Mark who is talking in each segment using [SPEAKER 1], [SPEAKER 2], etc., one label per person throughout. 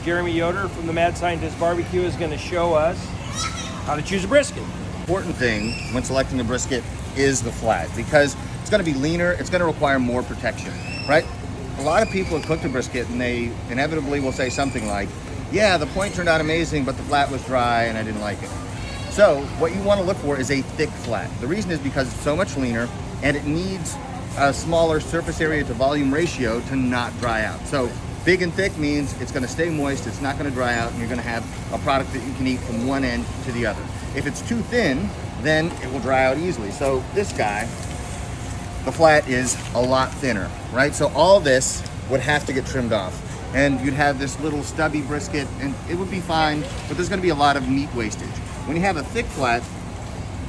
[SPEAKER 1] Jeremy Yoder from the Mad Scientist Barbecue is going to show us how to choose a brisket.
[SPEAKER 2] Important thing when selecting a brisket is the flat, because it's going to be leaner, it's going to require more protection, right? A lot of people have cooked a brisket and they inevitably will say something like, yeah, the point turned out amazing, but the flat was dry and I didn't like it. So what you want to look for is a thick flat. The reason is because it's so much leaner and it needs a smaller surface area to volume ratio to not dry out. So big and thick means it's going to stay moist, it's not going to dry out, and you're going to have a product that you can eat from one end to the other. If it's too thin, then it will dry out easily. So this guy, the flat is a lot thinner, right? So all this would have to get trimmed off. And you'd have this little stubby brisket and it would be fine, but there's gonna be a lot of meat wastage. When you have a thick flat,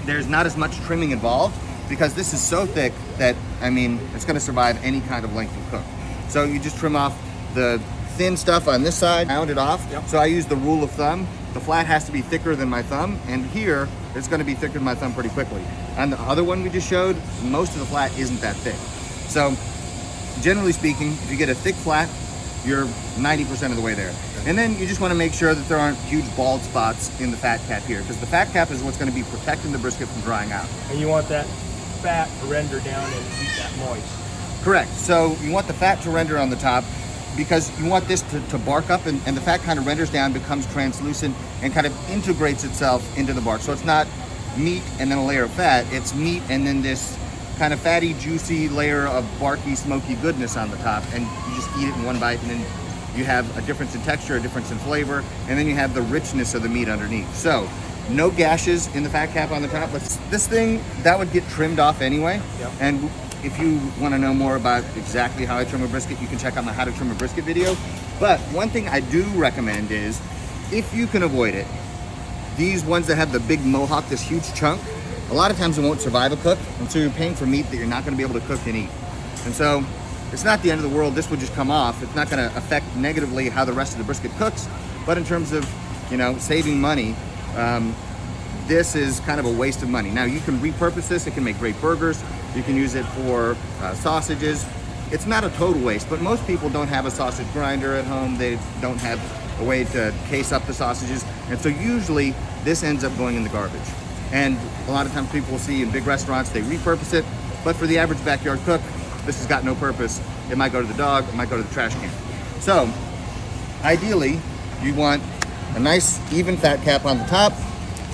[SPEAKER 2] there's not as much trimming involved because this is so thick that, I mean, it's gonna survive any kind of length of cook. So you just trim off the thin stuff on this side, round it off. Yep. So I use the rule of thumb. The flat has to be thicker than my thumb, and here, it's gonna be thicker than my thumb pretty quickly. On the other one we just showed, most of the flat isn't that thick. So generally speaking, if you get a thick flat, you're 90% of the way there. And then you just want to make sure that there aren't huge bald spots in the fat cap here, because the fat cap is what's going to be protecting the brisket from drying out.
[SPEAKER 1] And you want that fat to render down and keep that moist.
[SPEAKER 2] Correct. So you want the fat to render on the top because you want this to bark up, and the fat kind of renders down, becomes translucent, and kind of integrates itself into the bark. So it's not meat and then a layer of fat, it's meat and then this kind of fatty, juicy layer of barky, smoky goodness on the top, and you just eat it in one bite, and then you have a difference in texture, a difference in flavor, and then you have the richness of the meat underneath. So no gashes in the fat cap on the top. But this thing, that would get trimmed off anyway. Yep. And if you want to know more about exactly how I trim a brisket, you can check out my How to Trim a Brisket video. But one thing I do recommend is, if you can avoid it, these ones that have the big mohawk, this huge chunk, a lot of times it won't survive a cook, and so you're paying for meat that you're not going to be able to cook and eat. And so it's not the end of the world. This would just come off. It's not going to affect negatively how the rest of the brisket cooks, but in terms of, you know, saving money, this is kind of a waste of money. Now you can repurpose this. It can make great burgers. You can use it for sausages. It's not a total waste, but most people don't have a sausage grinder at home. They don't have a way to case up the sausages, and so usually this ends up going in the garbage. And a lot of times people will see in big restaurants, they repurpose it, but for the average backyard cook, this has got no purpose. It might go to the dog, it might go to the trash can. So ideally, you want a nice even fat cap on the top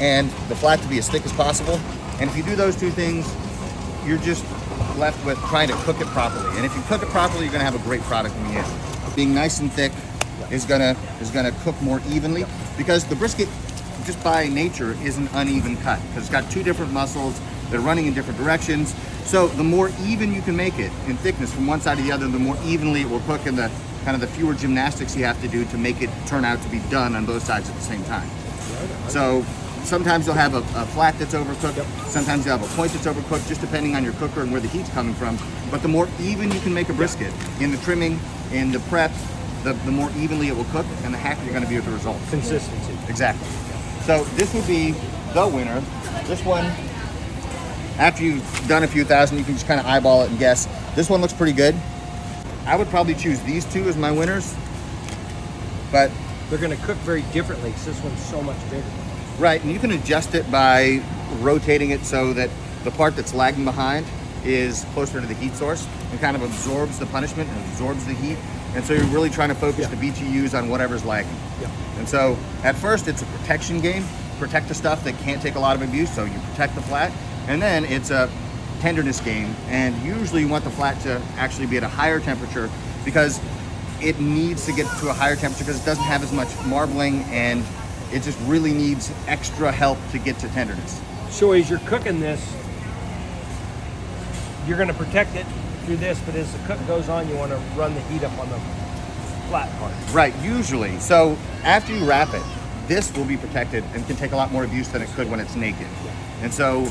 [SPEAKER 2] and the flat to be as thick as possible. And if you do those two things, you're just left with trying to cook it properly. And if you cook it properly, you're gonna have a great product in the end. Being nice and thick is gonna cook more evenly, because the brisket, just by nature, is an uneven cut because it's got two different muscles, they're running in different directions. So the more even you can make it in thickness from one side to the other, the more evenly it will cook, and the kind of the fewer gymnastics you have to do to make it turn out to be done on both sides at the same time. So sometimes you'll have a flat that's overcooked, sometimes you'll have a point that's overcooked, just depending on your cooker and where the heat's coming from. But the more even you can make a brisket in the trimming, in the prep, the more evenly it will cook, and the happier you're going to be with the result.
[SPEAKER 1] Consistency.
[SPEAKER 2] Exactly. So this would be the winner. This one, after you've done a few thousand, you can just kind of eyeball it and guess. This one looks pretty good. I would probably choose these two as my winners, but
[SPEAKER 1] they're going to cook very differently because this one's so much bigger.
[SPEAKER 2] Right, and you can adjust it by rotating it so that the part that's lagging behind is closer to the heat source and kind of absorbs the punishment and absorbs the heat. And so you're really trying to focus the BTUs on whatever's lagging. And so at first it's a protection game. Protect the stuff that can't take a lot of abuse, so you protect the flat. And then it's a tenderness game. And usually you want the flat to actually be at a higher temperature because it needs to get to a higher temperature because it doesn't have as much marbling, and it just really needs extra help to get to tenderness.
[SPEAKER 1] So as you're cooking this, you're going to protect it through this, but as the cook goes on, you want to run the heat up on the flat part.
[SPEAKER 2] Right, usually. So after you wrap it, this will be protected and can take a lot more abuse than it could when it's naked. And so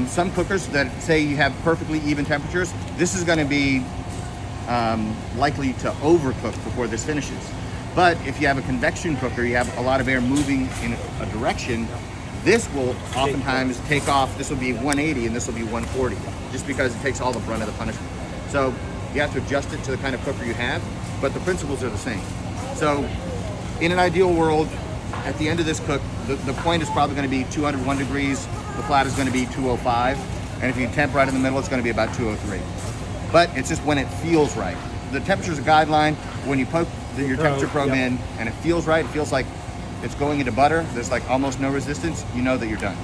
[SPEAKER 2] some cookers that say you have perfectly even temperatures, this is going to be likely to overcook before this finishes. But if you have a convection cooker, you have a lot of air moving in a direction, this will oftentimes take off. This will be 180 and this will be 140, just because it takes all the brunt of the punishment. So you have to adjust it to the kind of cooker you have, but the principles are the same. So In an ideal world, at the end of this cook, the point is probably going to be 201 degrees. The flat is going to be 205. And if you temp right in the middle, it's going to be about 203. But it's just when it feels right. The temperature is a guideline. When you poke your temperature probe in and it feels right, it feels like it's going into butter, there's like almost no resistance, you know that you're done.